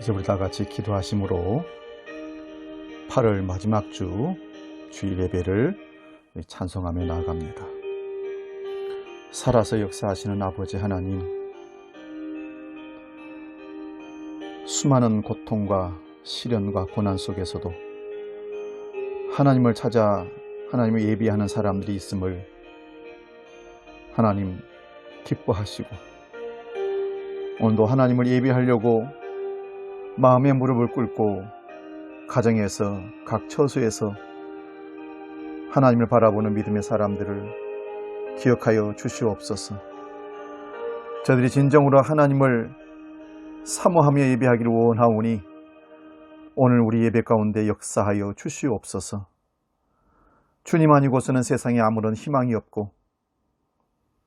이제 우리 다 같이 기도하심으로 8월 마지막 주 주일 예배를 찬송하며 나아갑니다. 살아서 역사하시는 아버지 하나님, 수많은 고통과 시련과 고난 속에서도 하나님을 찾아 하나님을 예비하는 사람들이 있음을 하나님 기뻐하시고, 오늘도 하나님을 예비하려고 마음의 무릎을 꿇고 가정에서 각 처소에서 하나님을 바라보는 믿음의 사람들을 기억하여 주시옵소서. 저들이 진정으로 하나님을 사모하며 예배하기를 원하오니 오늘 우리 예배 가운데 역사하여 주시옵소서. 주님 아니고서는 세상에 아무런 희망이 없고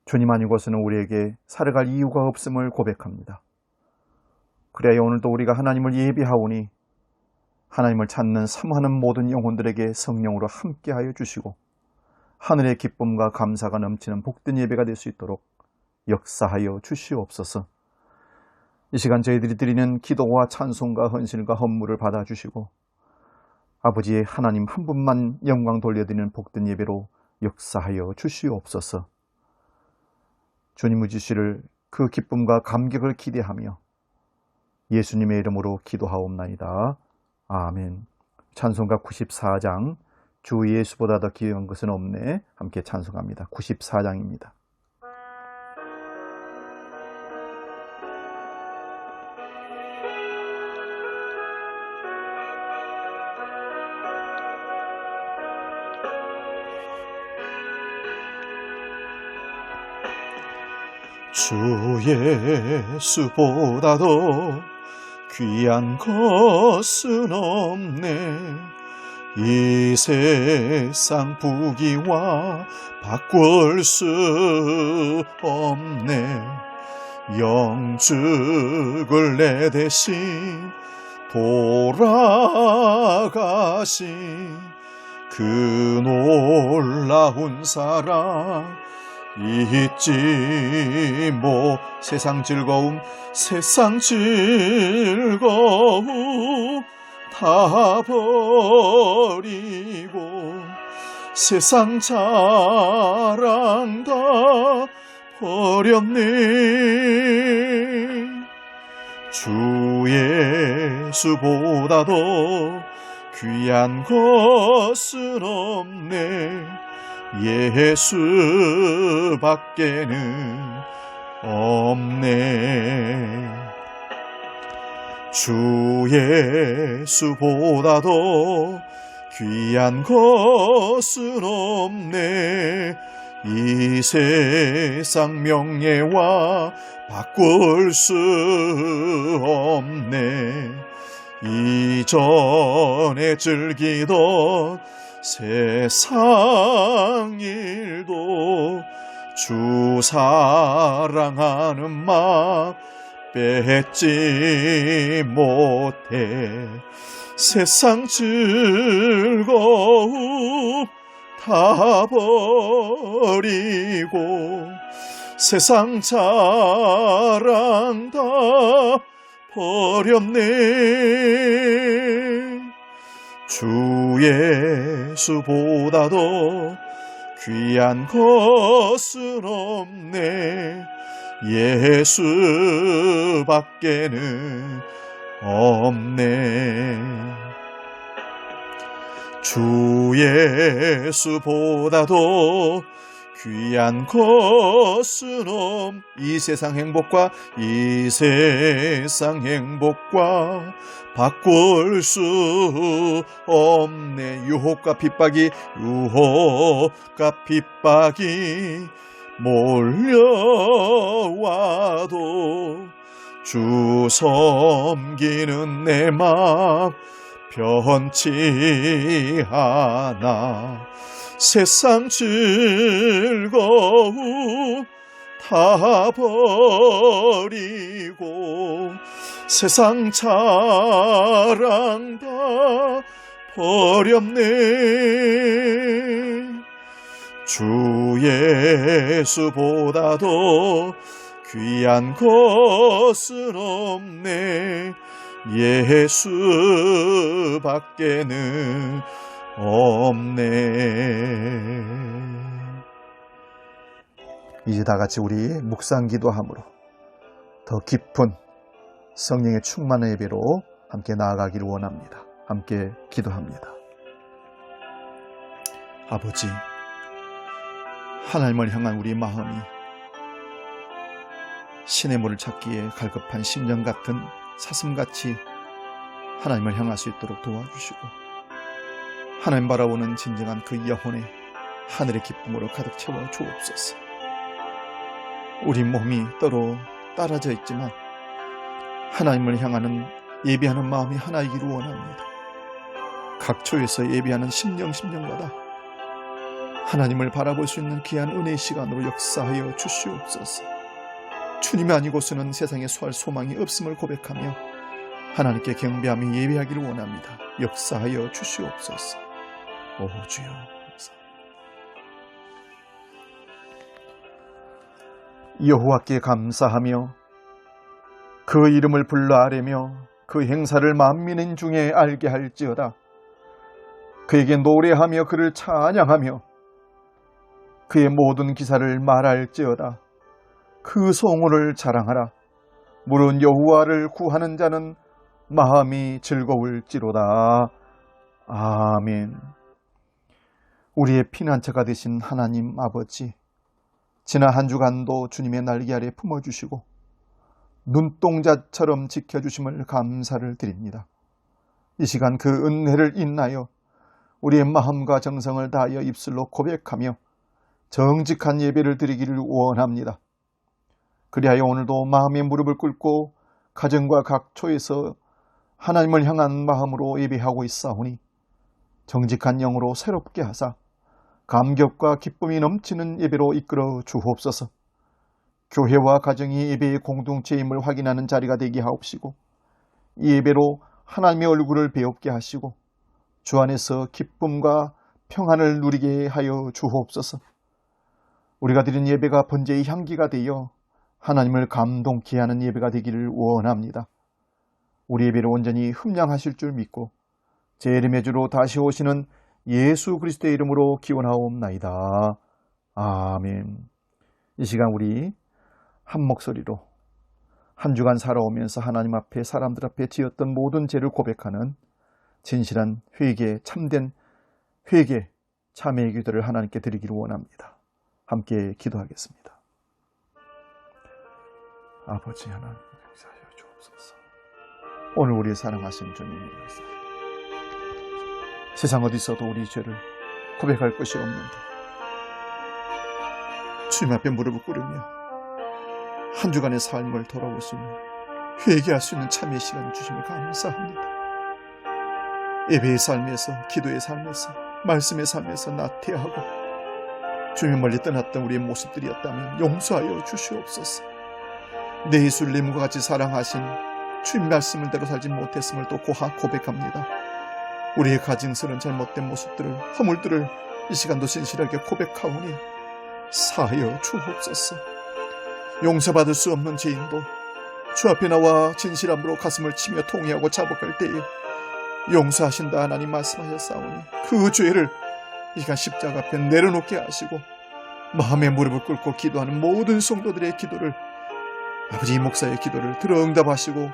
주님 아니고서는 우리에게 살아갈 이유가 없음을 고백합니다. 그래야 오늘도 우리가 하나님을 예배하오니 하나님을 찾는 사모하는 모든 영혼들에게 성령으로 함께하여 주시고 하늘의 기쁨과 감사가 넘치는 복된 예배가 될 수 있도록 역사하여 주시옵소서. 이 시간 저희들이 드리는 기도와 찬송과 헌신과 헌물을 받아주시고 아버지의 하나님 한 분만 영광 돌려드리는 복된 예배로 역사하여 주시옵소서. 주님의 주시를 그 기쁨과 감격을 기대하며 예수님의 이름으로 기도하옵나이다. 아멘. 찬송가 94장 주 예수보다 더 귀한 것은 없네, 함께 찬송합니다. 94장입니다. 주 예수보다도 귀한 것은 없네. 이 세상 부귀와 바꿀 수 없네. 영죽을 내 대신 돌아가신 그 놀라운 사랑 잊지 못. 세상 즐거움 다 버리고 세상 자랑 다 버렸네. 주 예수보다도 귀한 것은 없네. 예수밖에는 없네. 주 예수보다도 귀한 것은 없네. 이 세상 명예와 바꿀 수 없네. 이전에 즐기던 세상 일도 주 사랑하는 마음 뺏지 못해. 세상 즐거움 다 버리고 세상 자랑 다 버렸네. 주 예수보다도 귀한 것은 없네. 예수밖에는 없네. 주 예수보다도 귀한 것은 이 세상 행복과 바꿀 수 없네. 유혹과 핍박이 몰려와도 주 섬기는 내 맘 변치 않아. 세상 즐거움 다 버리고 세상 자랑 다 버렸네. 주 예수보다도 귀한 것은 없네. 예수밖에는 없네. 이제 다 같이 우리 묵상 기도함으로 더 깊은 성령의 충만한 예배로 함께 나아가기를 원합니다. 함께 기도합니다. 아버지, 하나님을 향한 우리 마음이 신의 물을 찾기에 갈급한 심령 같은 사슴같이 하나님을 향할 수 있도록 도와주시고, 하나님 바라보는 진정한 그 영혼의 하늘의 기쁨으로 가득 채워 주옵소서. 우리 몸이 때로 따라져 있지만 하나님을 향하는 예배하는 마음이 하나이기를 원합니다. 각 초에서 예배하는 심령마다 하나님을 바라볼 수 있는 귀한 은혜의 시간으로 역사하여 주시옵소서. 주님이 아니고서는 세상에 소할 소망이 없음을 고백하며 하나님께 경배하며 예배하기를 원합니다. 역사하여 주시옵소서. 오 주여, 여호와께 감사하며 그 이름을 불러 아뢰며 그 행사를 만민 중에 알게 할지어다. 그에게 노래하며 그를 찬양하며 그의 모든 기사를 말할지어다. 그 성호를 자랑하라. 물은 여호와를 구하는 자는 마음이 즐거울지로다. 아멘. 우리의 피난처가 되신 하나님 아버지, 지난 한 주간도 주님의 날개 아래 품어주시고 눈동자처럼 지켜주심을 감사를 드립니다. 이 시간 그 은혜를 인하여 우리의 마음과 정성을 다하여 입술로 고백하며 정직한 예배를 드리기를 원합니다. 그리하여 오늘도 마음의 무릎을 꿇고 가정과 각초에서 하나님을 향한 마음으로 예배하고 있사오니 정직한 영으로 새롭게 하사 감격과 기쁨이 넘치는 예배로 이끌어 주옵소서. 교회와 가정이 예배의 공동체임을 확인하는 자리가 되게 하옵시고 이 예배로 하나님의 얼굴을 배웁게 하시고 주 안에서 기쁨과 평안을 누리게 하여 주옵소서. 우리가 드린 예배가 번제의 향기가 되어 하나님을 감동케 하는 예배가 되기를 원합니다. 우리 예배를 온전히 흠량하실 줄 믿고 제 이름의 주로 다시 오시는 예수 그리스도의 이름으로 기원하옵나이다. 아멘. 이 시간 우리 한 목소리로 한 주간 살아오면서 하나님 앞에 사람들 앞에 지었던 모든 죄를 고백하는 진실한 회개, 참된 회개, 참회의 기도를 하나님께 드리기를 원합니다. 함께 기도하겠습니다. 아버지 하나님, 역사하여 주옵소서. 오늘 우리 사랑하신 주님의 역사, 세상 어디서도 우리 죄를 고백할 것이 없는데 주님 앞에 무릎을 꿇으며 한 주간의 삶을 돌아볼 수 있는, 회개할 수 있는 참회의 시간을 주심을 감사합니다. 예배의 삶에서, 기도의 삶에서, 말씀의 삶에서 나태하고 주님 멀리 떠났던 우리의 모습들이었다면 용서하여 주시옵소서. 내 예수님과 같이 사랑하신 주님 말씀을 대로 살지 못했음을 또 고백합니다. 우리의 가증스러운 잘못된 모습들을, 허물들을 이 시간도 진실하게 고백하오니 사하여 주옵소서. 용서받을 수 없는 죄인도 주 앞에 나와 진실함으로 가슴을 치며 통회하고 자복할 때에 용서하신다 하나님 말씀하셨사오니 그 죄를 이 시간 십자가 앞에 내려놓게 하시고 마음의 무릎을 꿇고 기도하는 모든 성도들의 기도를, 아버지 목사의 기도를 들어 응답하시고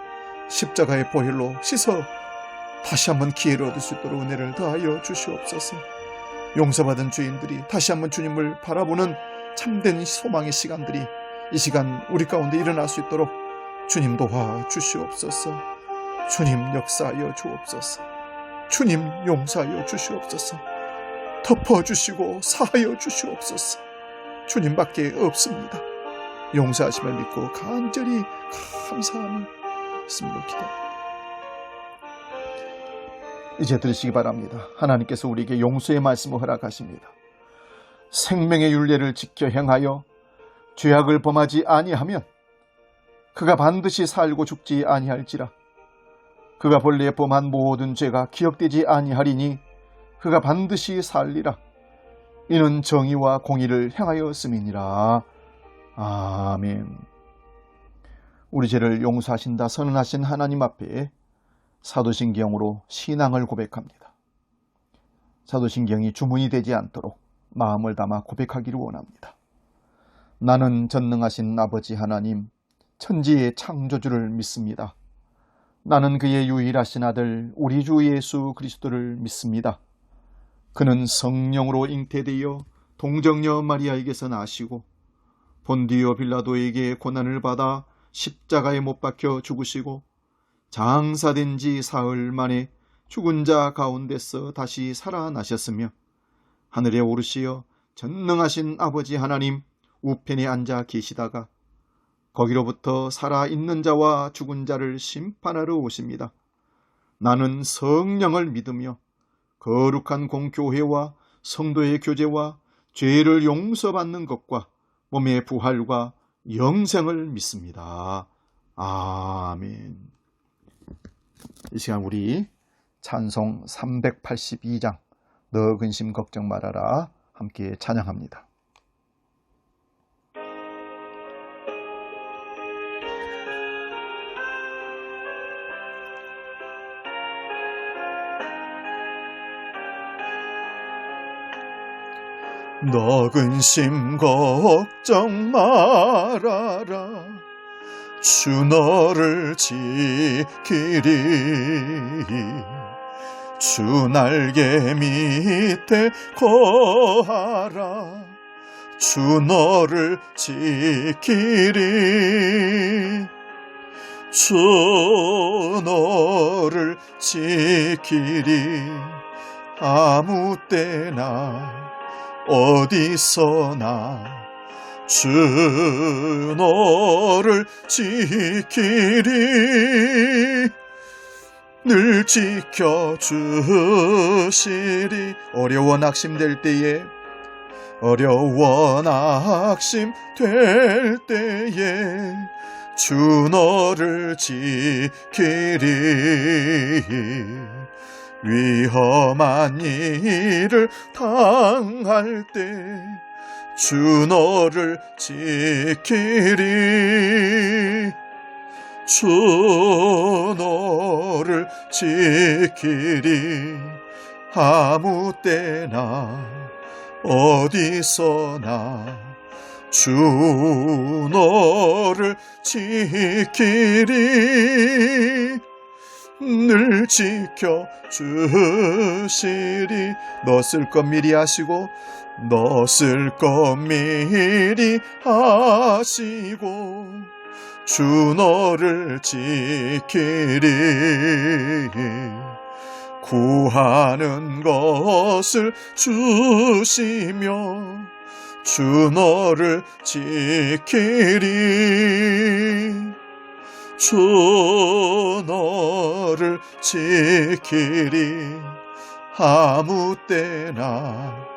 십자가의 보혈로 씻어 다시 한번 기회를 얻을 수 있도록 은혜를 더하여 주시옵소서. 용서받은 죄인들이 다시 한번 주님을 바라보는 참된 소망의 시간들이 이 시간 우리 가운데 일어날 수 있도록 주님 도와 주시옵소서. 주님 역사하여 주옵소서. 주님 용서하여 주시옵소서. 덮어주시고 사하여 주시옵소서. 주님밖에 없습니다. 용서하심을 믿고 간절히 감사하는 말씀으로 기도합니다. 이제 들으시기 바랍니다. 하나님께서 우리에게 용서의 말씀을 허락하십니다. 생명의 율례를 지켜 행하여 죄악을 범하지 아니하면 그가 반드시 살고 죽지 아니할지라. 그가 본래 범한 모든 죄가 기억되지 아니하리니 그가 반드시 살리라. 이는 정의와 공의를 행하였음이니라. 아멘. 우리 죄를 용서하신다 선언하신 하나님 앞에 사도신경으로 신앙을 고백합니다. 사도신경이 주문이 되지 않도록 마음을 담아 고백하기를 원합니다. 나는 전능하신 아버지 하나님, 천지의 창조주를 믿습니다. 나는 그의 유일하신 아들 우리 주 예수 그리스도를 믿습니다. 그는 성령으로 잉태되어 동정녀 마리아에게서 나시고 본디오 빌라도에게 고난을 받아 십자가에 못 박혀 죽으시고 장사된 지 사흘 만에 죽은 자 가운데서 다시 살아나셨으며 하늘에 오르시어 전능하신 아버지 하나님 우편에 앉아 계시다가 거기로부터 살아있는 자와 죽은 자를 심판하러 오십니다. 나는 성령을 믿으며 거룩한 공교회와 성도의 교제와 죄를 용서받는 것과 몸의 부활과 영생을 믿습니다. 아멘. 이 시간 우리 찬송 382장 너 근심 걱정 말아라 함께 찬양합니다. 너 근심 걱정 말아라 주 너를 지키리 주 날개 밑에 거하라 주 너를 지키리 주 너를 지키리 아무 때나 어디서나 주 너를 지키리 늘 지켜주시리 어려워 낙심될 때에 주 너를 지키리 위험한 일을 당할 때 주 너를 지키리 주 너를 지키리 아무 때나 어디서나 주 너를 지키리 늘 지켜주시리 너 쓸 것 미리 하시고 너 쓸 것 미리 하시고 주 너를 지키리 구하는 것을 주시며 주 너를 지키리 주 너를 지키리 아무 때나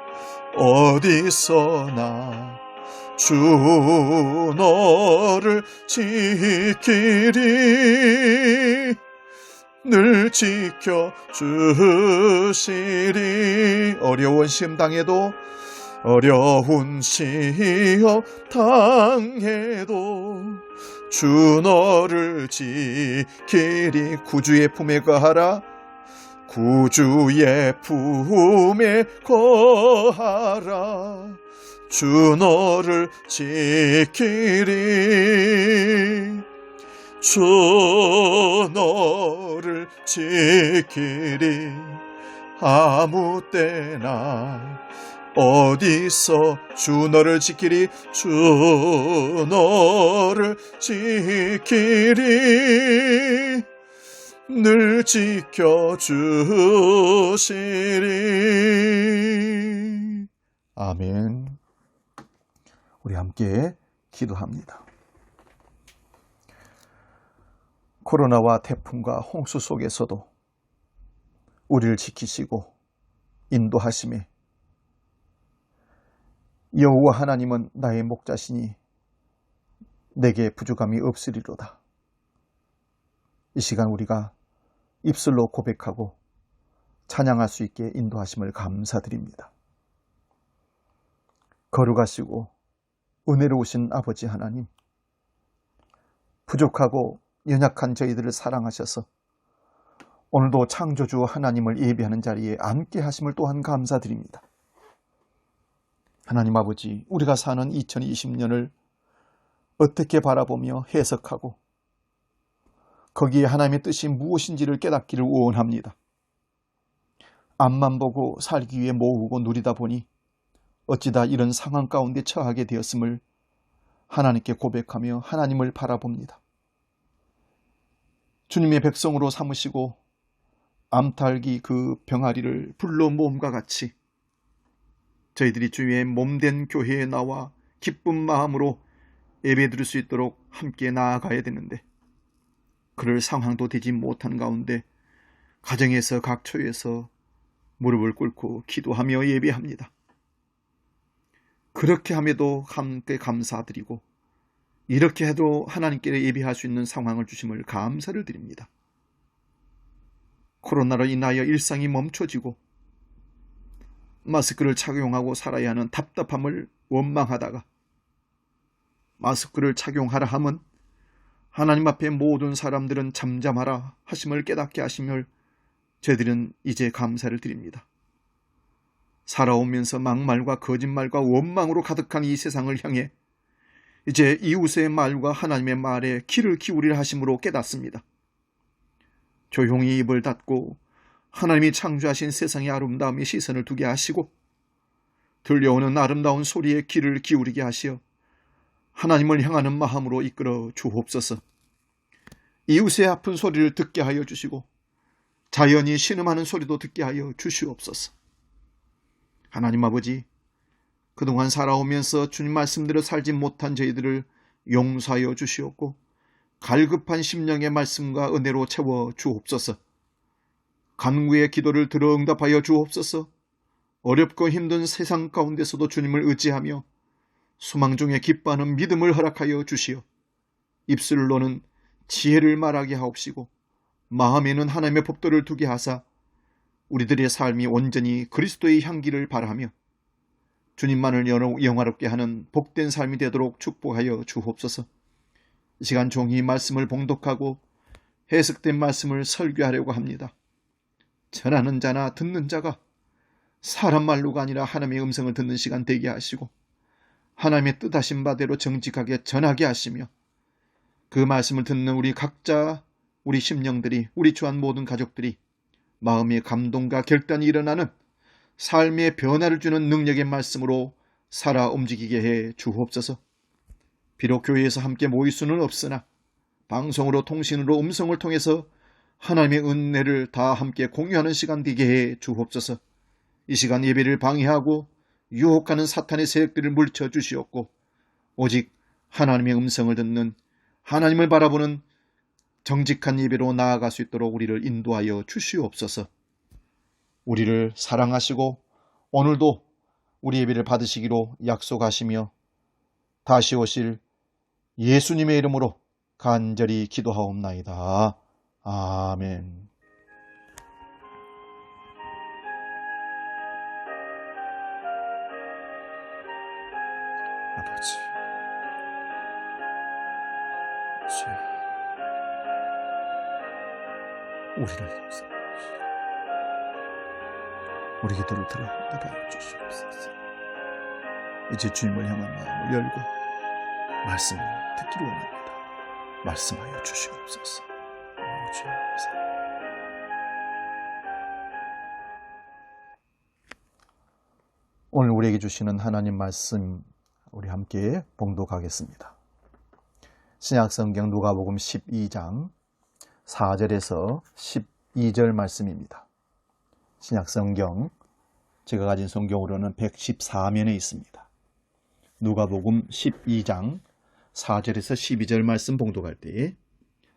어디서나 주 너를 지키리 늘 지켜주시리 어려운 시험 당해도 주 너를 지키리 구주의 품에 거하라 구주의 품에 거하라 주 너를 지키리 주 너를 지키리 아무 때나 어디서 주 너를 지키리 주 너를 지키리 늘 지켜주시리 아멘. 우리 함께 기도합니다. 코로나와 태풍과 홍수 속에서도 우리를 지키시고 인도하심에 여호와 하나님은 나의 목자시니 내게 부족함이 없으리로다. 이 시간 우리가 입술로 고백하고 찬양할 수 있게 인도하심을 감사드립니다. 거룩하시고 은혜로우신 아버지 하나님, 부족하고 연약한 저희들을 사랑하셔서 오늘도 창조주 하나님을 예배하는 자리에 함께 하심을 또한 감사드립니다. 하나님 아버지, 우리가 사는 2020년을 어떻게 바라보며 해석하고 거기에 하나님의 뜻이 무엇인지를 깨닫기를 원합니다. 앞만 보고 살기 위해 모으고 누리다 보니 어찌다 이런 상황 가운데 처하게 되었음을 하나님께 고백하며 하나님을 바라봅니다. 주님의 백성으로 삼으시고 암탈기 그 병아리를 불러 모음과 같이 저희들이 주의 몸된 교회에 나와 기쁜 마음으로 예배드릴 수 있도록 함께 나아가야 되는데 그럴 상황도 되지 못한 가운데 가정에서 각처에서 무릎을 꿇고 기도하며 예배합니다. 그렇게 함에도 함께 감사드리고 이렇게 해도 하나님께 예배할 수 있는 상황을 주심을 감사를 드립니다. 코로나로 인하여 일상이 멈춰지고 마스크를 착용하고 살아야 하는 답답함을 원망하다가 마스크를 착용하라 함은 하나님 앞에 모든 사람들은 잠잠하라 하심을 깨닫게 하심을 저희들은 이제 감사를 드립니다. 살아오면서 막말과 거짓말과 원망으로 가득한 이 세상을 향해 이제 이웃의 말과 하나님의 말에 귀를 기울이라 하심으로 깨닫습니다. 조용히 입을 닫고 하나님이 창조하신 세상의 아름다움에 시선을 두게 하시고 들려오는 아름다운 소리에 귀를 기울이게 하시어 하나님을 향하는 마음으로 이끌어 주옵소서. 이웃의 아픈 소리를 듣게 하여 주시고 자연이 신음하는 소리도 듣게 하여 주시옵소서. 하나님 아버지, 그동안 살아오면서 주님 말씀대로 살지 못한 저희들을 용서하여 주시옵고 갈급한 심령의 말씀과 은혜로 채워 주옵소서. 간구의 기도를 들어 응답하여 주옵소서. 어렵고 힘든 세상 가운데서도 주님을 의지하며 소망 중에 기뻐하는 믿음을 허락하여 주시어 입술로는 지혜를 말하게 하옵시고 마음에는 하나님의 법도를 두게 하사 우리들의 삶이 온전히 그리스도의 향기를 바라며 주님만을 영화롭게 하는 복된 삶이 되도록 축복하여 주옵소서. 이 시간 종이 말씀을 봉독하고 해석된 말씀을 설교하려고 합니다. 전하는 자나 듣는 자가 사람 말로가 아니라 하나님의 음성을 듣는 시간 되게 하시고 하나님의 뜻하신 바대로 정직하게 전하게 하시며 그 말씀을 듣는 우리 각자, 우리 심령들이, 우리 주한 모든 가족들이 마음의 감동과 결단이 일어나는 삶의 변화를 주는 능력의 말씀으로 살아 움직이게 해 주옵소서. 비록 교회에서 함께 모일 수는 없으나 방송으로 통신으로 음성을 통해서 하나님의 은혜를 다 함께 공유하는 시간 되게 해 주옵소서. 이 시간 예배를 방해하고 유혹하는 사탄의 세력들을 물쳐 주시옵고 오직 하나님의 음성을 듣는 하나님을 바라보는 정직한 예배로 나아갈 수 있도록 우리를 인도하여 주시옵소서. 우리를 사랑하시고 오늘도 우리 예배를 받으시기로 약속하시며 다시 오실 예수님의 이름으로 간절히 기도하옵나이다. 아멘. 아버지, 주여, 우리를 용서하시고 우리 기도를 들어 응답하여 주시옵소서. 이제 주님을 향한 마음을 열고 말씀을 듣기를 원합니다. 말씀하여 주시옵소서. 주여 감사합니다. 오늘 우리에게 주시는 하나님 말씀 우리 함께 봉독하겠습니다. 신약성경 누가복음 12장 4절에서 12절 말씀입니다. 신약성경 제가 가진 성경으로는 114면에 있습니다. 누가복음 12장 4절에서 12절 말씀 봉독할 때에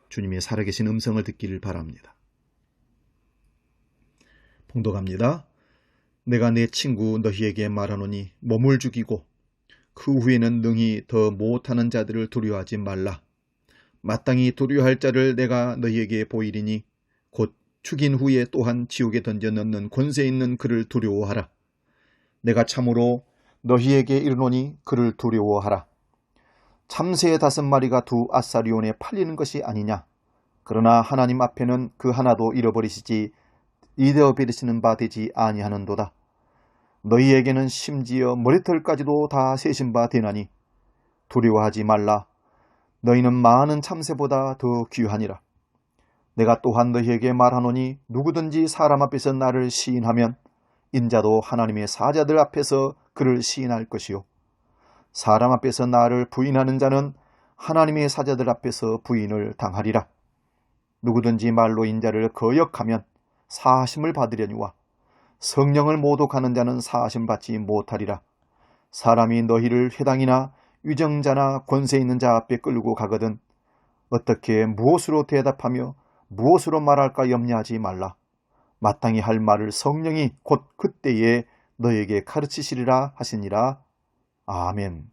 주님의 살아계신 음성을 듣기를 바랍니다. 봉독합니다. 내가 내 친구 너희에게 말하노니 몸을 죽이고 그 후에는 능히 더 못하는 자들을 두려워하지 말라. 마땅히 두려워할 자를 내가 너희에게 보이리니 곧 죽인 후에 또한 지옥에 던져 넣는 권세 있는 그를 두려워하라. 내가 참으로 너희에게 이르노니 그를 두려워하라. 참새의 5마리가 두 아사리온에 팔리는 것이 아니냐. 그러나 하나님 앞에는 그 하나도 잃어버리시지 잃어버리시는 바 되지 아니하는도다. 너희에게는 심지어 머리털까지도 다 세신 바 되나니 두려워하지 말라. 너희는 많은 참새보다 더 귀하니라. 내가 또한 너희에게 말하노니 누구든지 사람 앞에서 나를 시인하면 인자도 하나님의 사자들 앞에서 그를 시인할 것이요 사람 앞에서 나를 부인하는 자는 하나님의 사자들 앞에서 부인을 당하리라. 누구든지 말로 인자를 거역하면 사하심을 받으려니와 성령을 모독하는 자는 사하심 받지 못하리라. 사람이 너희를 회당이나 위정자나 권세 있는 자 앞에 끌고 가거든 어떻게 무엇으로 대답하며 무엇으로 말할까 염려하지 말라. 마땅히 할 말을 성령이 곧 그때에 너에게 가르치시리라 하시니라. 아멘.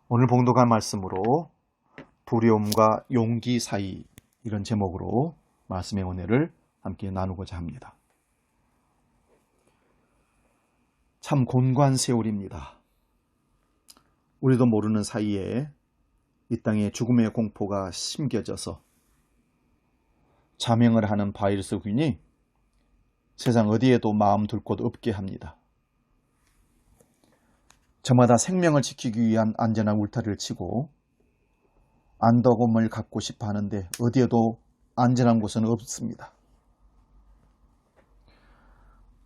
오늘 봉독한 말씀으로 두려움과 용기 사이, 이런 제목으로 말씀의 은혜를 함께 나누고자 합니다. 참 곤고한 세월입니다. 우리도 모르는 사이에 이 땅에 죽음의 공포가 심겨져서 자명을 하는 바이러스균이 세상 어디에도 마음 둘 곳 없게 합니다. 저마다 생명을 지키기 위한 안전한 울타리를 치고 안도감을 갖고 싶어 하는데 어디에도 안전한 곳은 없습니다.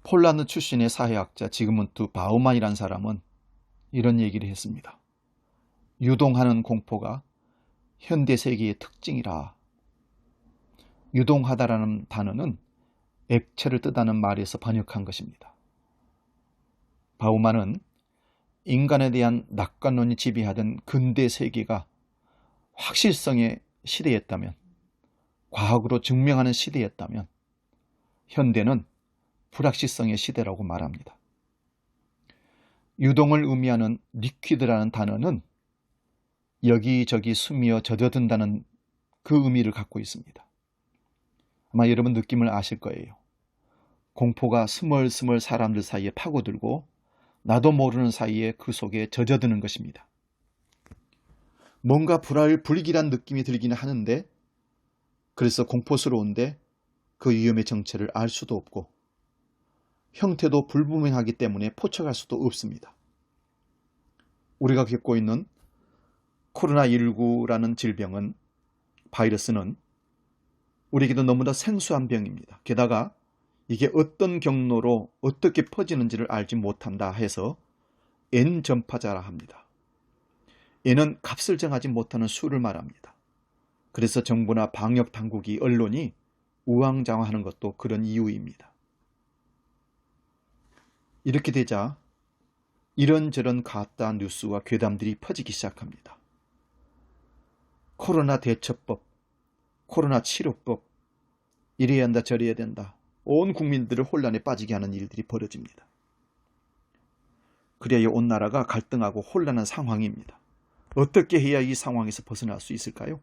폴란드 출신의 사회학자 지그문트 바우만이라는 사람은 이런 얘기를 했습니다. 유동하는 공포가 현대 세계의 특징이라. 유동하다라는 단어는 액체를 뜨다는 말에서 번역한 것입니다. 바우만은 인간에 대한 낙관론이 지배하던 근대 세계가 확실성의 시대였다면, 과학으로 증명하는 시대였다면 현대는 불확실성의 시대라고 말합니다. 유동을 의미하는 리퀴드라는 단어는 여기저기 스며 젖어든다는 그 의미를 갖고 있습니다. 아마 여러분 느낌을 아실 거예요. 공포가 스멀스멀 사람들 사이에 파고들고 나도 모르는 사이에 그 속에 젖어드는 것입니다. 뭔가 불길한 느낌이 들기는 하는데, 그래서 공포스러운데 그 위험의 정체를 알 수도 없고 형태도 불분명하기 때문에 포착할 수도 없습니다. 우리가 겪고 있는 코로나19라는 질병은, 바이러스는 우리에게도 너무나 생소한 병입니다. 게다가 이게 어떤 경로로 어떻게 퍼지는지를 알지 못한다 해서 N 전파자라 합니다. N은 값을 정하지 못하는 수를 말합니다. 그래서 정부나 방역 당국이, 언론이 우왕좌왕하는 것도 그런 이유입니다. 이렇게 되자 이런저런 가짜 뉴스와 괴담들이 퍼지기 시작합니다. 코로나 대처법, 코로나 치료법, 이래야 한다 저래야 된다. 온 국민들을 혼란에 빠지게 하는 일들이 벌어집니다. 그래야 온 나라가 갈등하고 혼란한 상황입니다. 어떻게 해야 이 상황에서 벗어날 수 있을까요?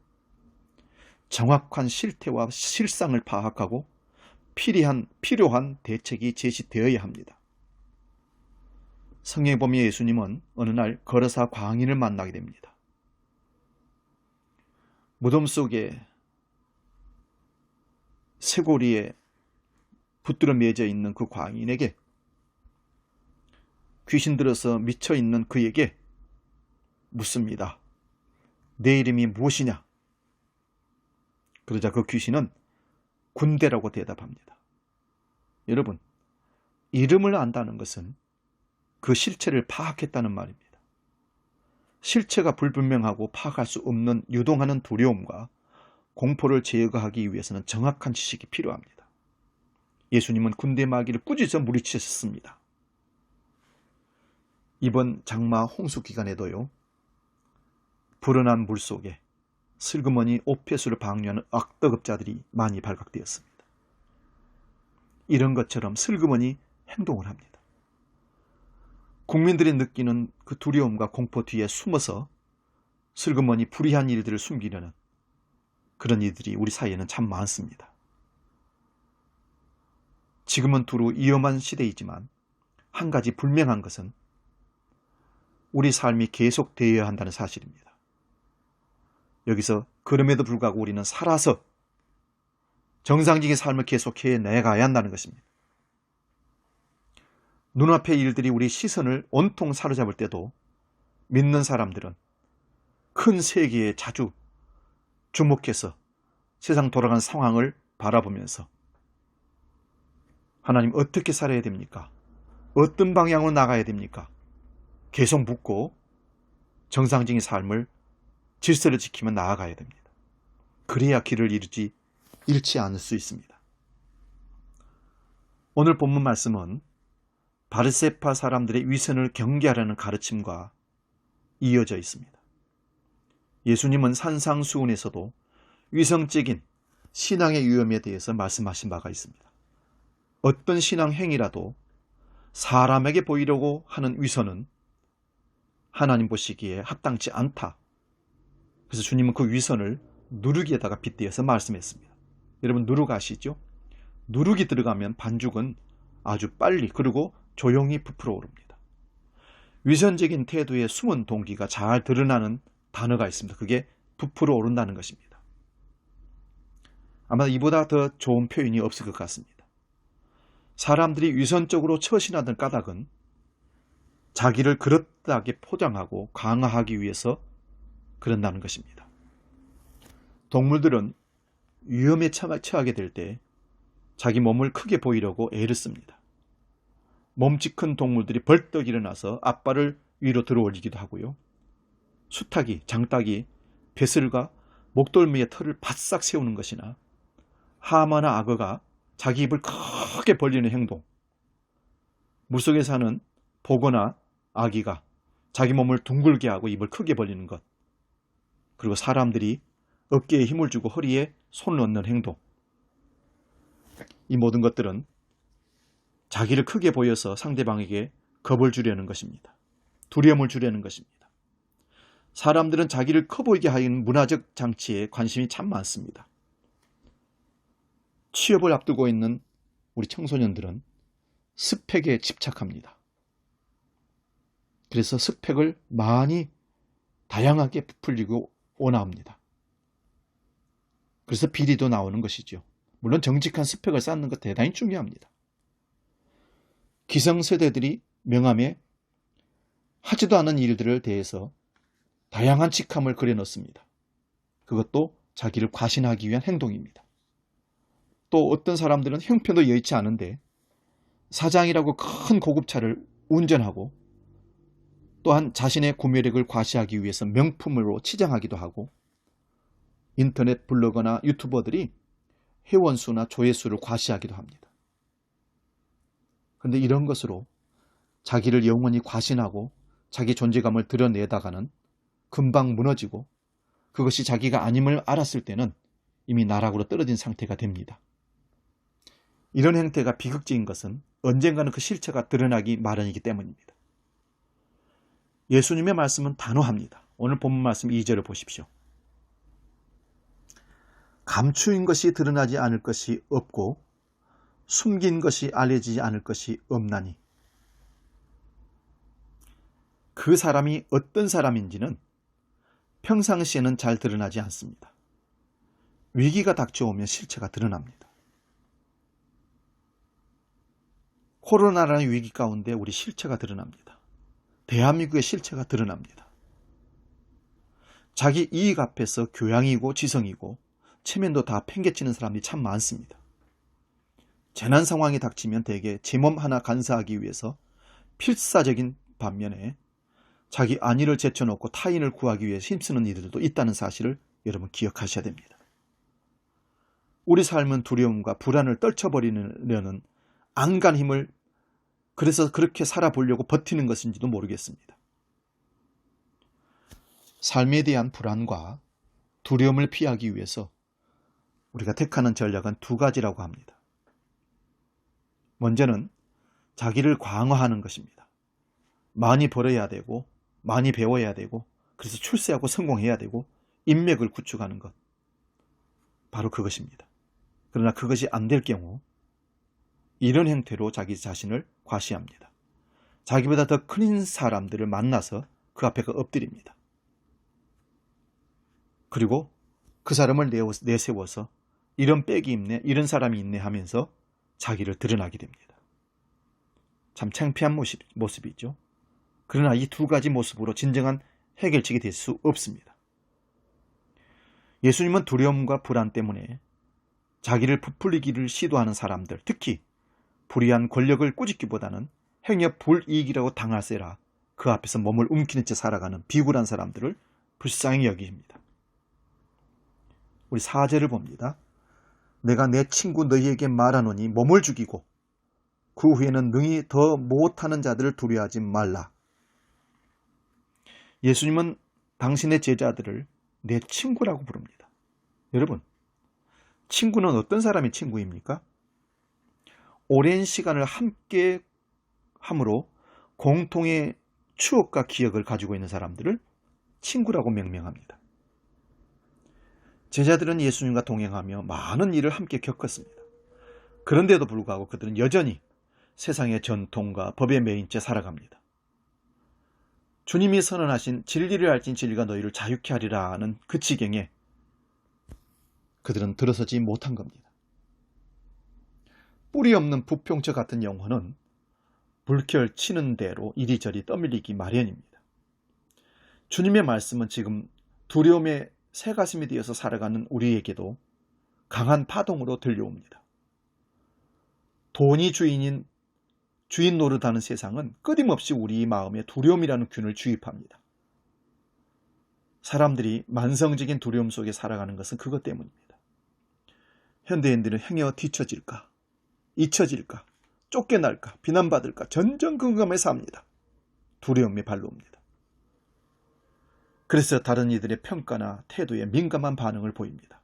정확한 실태와 실상을 파악하고 필요한 대책이 제시되어야 합니다. 성경범위 예수님은 어느 날 거르사 광인을 만나게 됩니다. 무덤 속에 쇠고리에 붙들어 매져 있는 그 광인에게, 귀신 들어서 미쳐 있는 그에게 묻습니다. 내 이름이 무엇이냐? 그러자 그 귀신은 군대라고 대답합니다. 여러분, 이름을 안다는 것은 그 실체를 파악했다는 말입니다. 실체가 불분명하고 파악할 수 없는 유동하는 두려움과 공포를 제거하기 위해서는 정확한 지식이 필요합니다. 예수님은 군대 마귀를 꾸짖어 물리치셨습니다. 이번 장마 홍수 기간에도요, 불어난 물 속에 슬그머니 오폐수를 방류하는 악덕업자들이 많이 발각되었습니다. 이런 것처럼 슬그머니 행동을 합니다. 국민들이 느끼는 그 두려움과 공포 뒤에 숨어서 슬그머니 불의한 일들을 숨기려는 그런 이들이 우리 사이에는 참 많습니다. 지금은 두루 위험한 시대이지만 한 가지 분명한 것은 우리 삶이 계속되어야 한다는 사실입니다. 여기서 그럼에도 불구하고 우리는 살아서 정상적인 삶을 계속해 내가야 한다는 것입니다. 눈앞의 일들이 우리 시선을 온통 사로잡을 때도 믿는 사람들은 큰 세계에 자주 주목해서 세상 돌아가는 상황을 바라보면서 하나님 어떻게 살아야 됩니까? 어떤 방향으로 나가야 됩니까? 계속 묻고 정상적인 삶을 질서를 지키며 나아가야 됩니다. 그래야 길을 잃지 않을 수 있습니다. 오늘 본문 말씀은 바르세파 사람들의 위선을 경계하라는 가르침과 이어져 있습니다. 예수님은 산상수훈에서도 위성적인 신앙의 위험에 대해서 말씀하신 바가 있습니다. 어떤 신앙 행위라도 사람에게 보이려고 하는 위선은 하나님 보시기에 합당치 않다. 그래서 주님은 그 위선을 누룩에다가 빗대어서 말씀했습니다. 여러분 누룩 아시죠? 누룩이 들어가면 반죽은 아주 빨리 그리고 조용히 부풀어 오릅니다. 위선적인 태도의 숨은 동기가 잘 드러나는 단어가 있습니다. 그게 부풀어 오른다는 것입니다. 아마 이보다 더 좋은 표현이 없을 것 같습니다. 사람들이 위선적으로 처신하던 까닭은 자기를 그릇하게 포장하고 강화하기 위해서 그런다는 것입니다. 동물들은 위험에 처하게 될 때 자기 몸을 크게 보이려고 애를 씁니다. 몸집 큰 동물들이 벌떡 일어나서 앞발을 위로 들어 올리기도 하고요. 수탉이, 장닭이 벼슬과 목덜미의 털을 바싹 세우는 것이나 하마나 악어가 자기 입을 크게 벌리는 행동, 물속에 사는 보거나 아기가 자기 몸을 둥글게 하고 입을 크게 벌리는 것, 그리고 사람들이 어깨에 힘을 주고 허리에 손을 얹는 행동, 이 모든 것들은 자기를 크게 보여서 상대방에게 겁을 주려는 것입니다. 두려움을 주려는 것입니다. 사람들은 자기를 커 보이게 하는 문화적 장치에 관심이 참 많습니다. 취업을 앞두고 있는 우리 청소년들은 스펙에 집착합니다. 그래서 스펙을 많이 다양하게 부풀리고 원합니다. 그래서 비리도 나오는 것이죠. 물론 정직한 스펙을 쌓는 것 대단히 중요합니다. 기성세대들이 명함에 하지도 않은 일들을 대해서 다양한 직함을 그려넣습니다. 그것도 자기를 과신하기 위한 행동입니다. 또 어떤 사람들은 형편도 여의치 않은데 사장이라고 큰 고급차를 운전하고 또한 자신의 구매력을 과시하기 위해서 명품으로 치장하기도 하고 인터넷 블로거나 유튜버들이 회원수나 조회수를 과시하기도 합니다. 그런데 이런 것으로 자기를 영원히 과신하고 자기 존재감을 드러내다가는 금방 무너지고 그것이 자기가 아님을 알았을 때는 이미 나락으로 떨어진 상태가 됩니다. 이런 행태가 비극적인 것은 언젠가는 그 실체가 드러나기 마련이기 때문입니다. 예수님의 말씀은 단호합니다. 오늘 본문 말씀 2절을 보십시오. 감추인 것이 드러나지 않을 것이 없고 숨긴 것이 알려지지 않을 것이 없나니. 그 사람이 어떤 사람인지는 평상시에는 잘 드러나지 않습니다. 위기가 닥쳐오면 실체가 드러납니다. 코로나라는 위기 가운데 우리 실체가 드러납니다. 대한민국의 실체가 드러납니다. 자기 이익 앞에서 교양이고 지성이고 체면도 다 팽개치는 사람들이 참 많습니다. 재난 상황이 닥치면 대개 제 몸 하나 간사하기 위해서 필사적인 반면에 자기 안위를 제쳐놓고 타인을 구하기 위해 힘쓰는 이들도 있다는 사실을 여러분 기억하셔야 됩니다. 우리 삶은 두려움과 불안을 떨쳐버리려는 안간 힘을 그래서 그렇게 살아보려고 버티는 것인지도 모르겠습니다. 삶에 대한 불안과 두려움을 피하기 위해서 우리가 택하는 전략은 두 가지라고 합니다. 먼저는 자기를 강화하는 것입니다. 많이 벌어야 되고 많이 배워야 되고 그래서 출세하고 성공해야 되고 인맥을 구축하는 것, 바로 그것입니다. 그러나 그것이 안 될 경우 이런 행태로 자기 자신을 과시합니다. 자기보다 더 큰 사람들을 만나서 그 앞에 엎드립니다. 그리고 그 사람을 내세워서 이런 빽이 있네, 이런 사람이 있네 하면서 자기를 드러나게 됩니다. 참 창피한 모습이죠. 그러나 이 두 가지 모습으로 진정한 해결책이 될 수 없습니다. 예수님은 두려움과 불안 때문에 자기를 부풀리기를 시도하는 사람들, 특히 불의한 권력을 꾸짖기보다는 행여 불이익이라고 당할세라 그 앞에서 몸을 움키는 채 살아가는 비굴한 사람들을 불쌍히 여깁니다. 우리 4절을 봅니다. 내가 내 친구 너희에게 말하노니 몸을 죽이고 그 후에는 능히 더 못하는 자들을 두려워하지 말라. 예수님은 당신의 제자들을 내 친구라고 부릅니다. 여러분, 친구는 어떤 사람이 친구입니까? 오랜 시간을 함께 함으로 공통의 추억과 기억을 가지고 있는 사람들을 친구라고 명명합니다. 제자들은 예수님과 동행하며 많은 일을 함께 겪었습니다. 그런데도 불구하고 그들은 여전히 세상의 전통과 법에 매인 채 살아갑니다. 주님이 선언하신 진리를 알진 진리가 너희를 자유케 하리라 하는 그 지경에 그들은 들어서지 못한 겁니다. 뿌리 없는 부평초 같은 영혼은 불결 치는 대로 이리저리 떠밀리기 마련입니다. 주님의 말씀은 지금 두려움의 새가슴이 되어서 살아가는 우리에게도 강한 파동으로 들려옵니다. 돈이 주인 노릇하는 세상은 끊임없이 우리 마음에 두려움이라는 균을 주입합니다. 사람들이 만성적인 두려움 속에 살아가는 것은 그것 때문입니다. 현대인들은 행여 뒤처질까, 잊혀질까, 쫓겨날까, 비난받을까 전전긍긍해 삽니다. 두려움이 발로 옵니다. 그래서 다른 이들의 평가나 태도에 민감한 반응을 보입니다.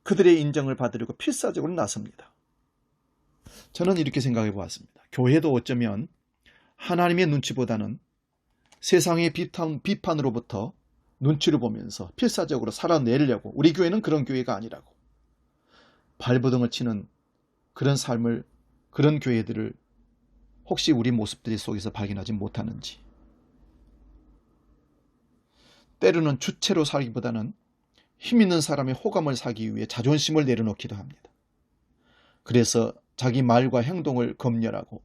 그들의 인정을 받으려고 필사적으로 나섭니다. 저는 이렇게 생각해 보았습니다. 교회도 어쩌면 하나님의 눈치보다는 세상의 비판으로부터 눈치를 보면서 필사적으로 살아내려고, 우리 교회는 그런 교회가 아니라고 발버둥을 치는 그런 삶을, 그런 교회들을 혹시 우리 모습들 속에서 발견하지 못하는지, 때로는 주체로 살기보다는 힘 있는 사람의 호감을 사기 위해 자존심을 내려놓기도 합니다. 그래서 자기 말과 행동을 검열하고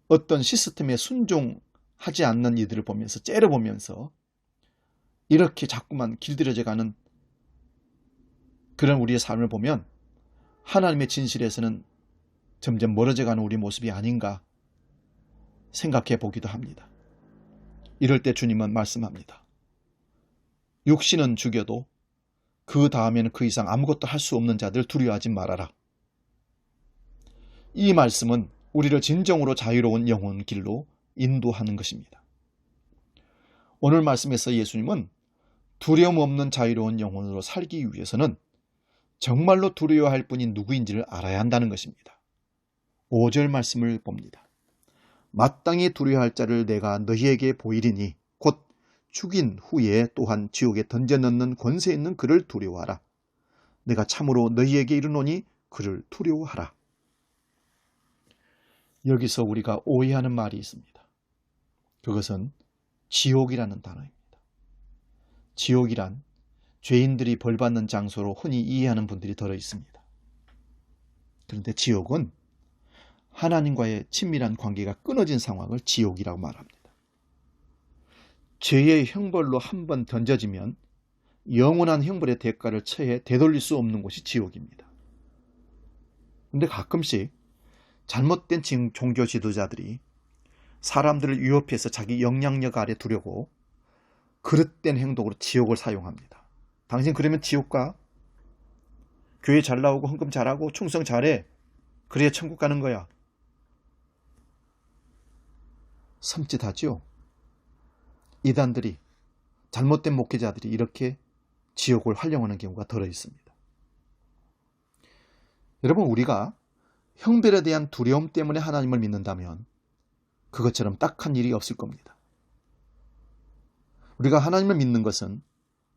어떤 시스템에 순종하지 않는 이들을 보면서 째려보면서 이렇게 자꾸만 길들여져 가는 그런 우리의 삶을 보면 하나님의 진실에서는 점점 멀어져 가는 우리 모습이 아닌가 생각해 보기도 합니다. 이럴 때 주님은 말씀합니다. 육신은 죽여도 그 다음에는 그 이상 아무것도 할 수 없는 자들 두려워하지 말아라. 이 말씀은 우리를 진정으로 자유로운 영혼 길로 인도하는 것입니다. 오늘 말씀에서 예수님은 두려움 없는 자유로운 영혼으로 살기 위해서는 정말로 두려워할 분이 누구인지를 알아야 한다는 것입니다. 5절 말씀을 봅니다. 마땅히 두려워할 자를 내가 너희에게 보이리니 곧 죽인 후에 또한 지옥에 던져넣는 권세 있는 그를 두려워하라. 내가 참으로 너희에게 이르노니 그를 두려워하라. 여기서 우리가 오해하는 말이 있습니다. 그것은 지옥이라는 단어입니다. 지옥이란 죄인들이 벌받는 장소로 흔히 이해하는 분들이 들어 있습니다. 그런데 지옥은 하나님과의 친밀한 관계가 끊어진 상황을 지옥이라고 말합니다. 죄의 형벌로 한번 던져지면 영원한 형벌의 대가를 처해 되돌릴 수 없는 곳이 지옥입니다. 그런데 가끔씩 잘못된 종교 지도자들이 사람들을 위협해서 자기 영향력 아래 두려고 그릇된 행동으로 지옥을 사용합니다. 당신 그러면 지옥 가? 교회 잘 나오고 헌금 잘하고 충성 잘해. 그래야 천국 가는 거야. 섬찟하죠? 이단들이, 잘못된 목회자들이 이렇게 지옥을 활용하는 경우가 들어 있습니다. 여러분, 우리가 형벌에 대한 두려움 때문에 하나님을 믿는다면 그것처럼 딱한 일이 없을 겁니다. 우리가 하나님을 믿는 것은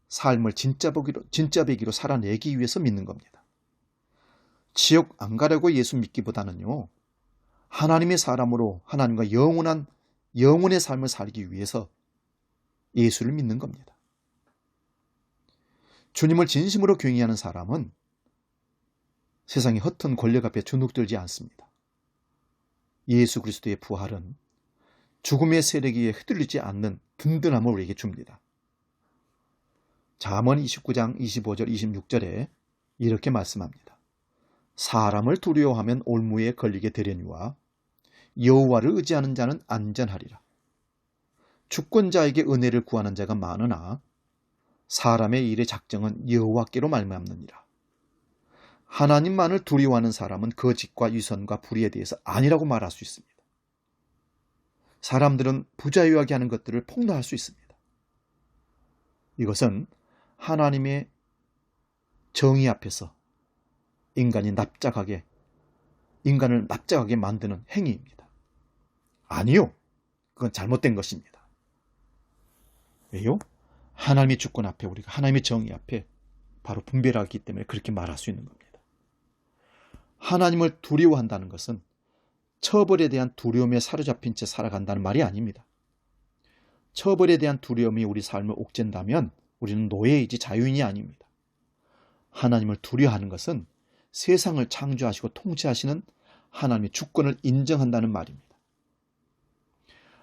삶을 진짜 배기로 살아내기 위해서 믿는 겁니다. 지옥 안 가려고 예수 믿기보다는요, 하나님의 사람으로 하나님과 영원의 삶을 살기 위해서 예수를 믿는 겁니다. 주님을 진심으로 경외하는 사람은 세상의 헛된 권력 앞에 주눅들지 않습니다. 예수 그리스도의 부활은 죽음의 세력에 휘둘리지 않는 든든함을 우리에게 줍니다. 잠언 29장 25절 26절에 이렇게 말씀합니다. 사람을 두려워하면 올무에 걸리게 되려니와 여호와를 의지하는 자는 안전하리라. 주권자에게 은혜를 구하는 자가 많으나 사람의 일의 작정은 여호와께로 말미암느니라. 하나님만을 두려워하는 사람은 거짓과 위선과 불의에 대해서 아니라고 말할 수 있습니다. 사람들은 부자유하게 하는 것들을 폭로할 수 있습니다. 이것은 하나님의 정의 앞에서 인간을 납작하게 만드는 행위입니다. 아니요, 그건 잘못된 것입니다. 왜요? 하나님의 주권 앞에, 우리가 하나님의 정의 앞에 바로 분별하기 때문에 그렇게 말할 수 있는 겁니다. 하나님을 두려워한다는 것은 처벌에 대한 두려움에 사로잡힌 채 살아간다는 말이 아닙니다. 처벌에 대한 두려움이 우리 삶을 옥죄한다면 우리는 노예이지 자유인이 아닙니다. 하나님을 두려워하는 것은 세상을 창조하시고 통치하시는 하나님의 주권을 인정한다는 말입니다.